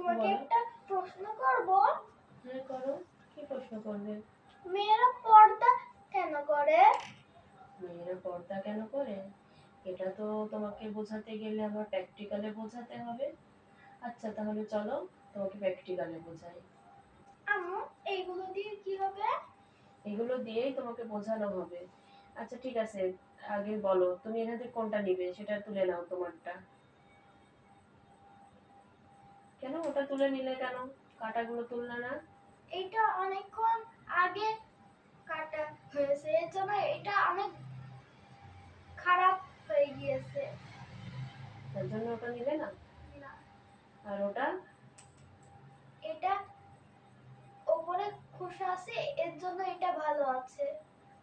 তোমাকে বলো। একটা প্রশ্ন করব। হ্যাঁ করো। কি প্রশ্ন করবে? মেয়েরা পর্দা কেন করে? মেয়েরা পর্দা কেন করে? এটা তো তোমাকে বোঝাতে গেলে আমার প্র্যাকটিক্যালে বোঝাতে হবে। আচ্ছা তাহলে চলো তোমাকে প্র্যাকটিক্যালে বোঝাই। আম্মু, এইগুলো দিয়ে কি হবে? এগুলো দিয়েই তোমাকে বোঝানো হবে। আচ্ছা ঠিক আছে, আগে বলো তুমি এখান থেকে কোনটা নিবে সেটা তুলে নাও তোমারটা। কেন ওটা তুলে নিলে কেন? কাঁটাগুলো তুললে না? এটা অনেকক্ষণ আগে কাটা হয়েছে, এর জন্য এটা অনেক খারাপ হয়ে গিয়েছে। তার জন্য ওটা নিলে না? না, আর ওটা? এটা ওপরে খোসা আছে, এর জন্য এটা ভালো আছে।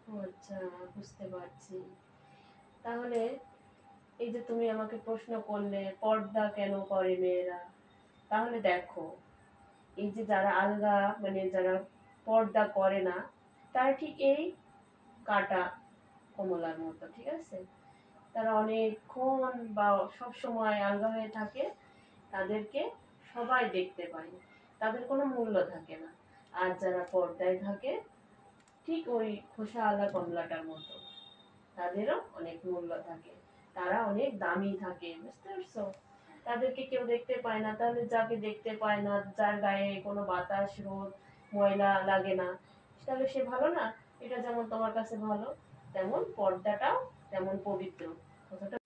ও আচ্ছা, বুঝতে পারছি। তাহলে এই যে তুমি আমাকে প্রশ্ন করলে পর্দা কেন করে মেয়েরা, তাহলে দেখো এই যে যারা আলগা মানে যারা পর্দা করে না তারা ঠিক এই কাটা কমলার মতো, ঠিক আছে? তারা অনেকক্ষণ বা সব সময় আলগা হয়ে থাকে, তাদেরকে সবাই দেখতে পায়, তাদের কোনো মূল্য থাকে না। আর যারা পর্দায় থাকে ঠিক ওই খোসা আলা কমলাটার মতো, তাদেরও অনেক মূল্য থাকে, তারা অনেক দামি থাকে, বুঝতে পারছো? তাদেরকে কেউ দেখতে পায় না, তাহলে যাকে দেখতে পায় না, যার গায়ে কোনো বাতাস রোদ ময়লা লাগে না, তাহলে সে ভালো না? এটা যেমন তোমার কাছে ভালো, তেমন পর্দাটাও তেমন পবিত্র। কথাটা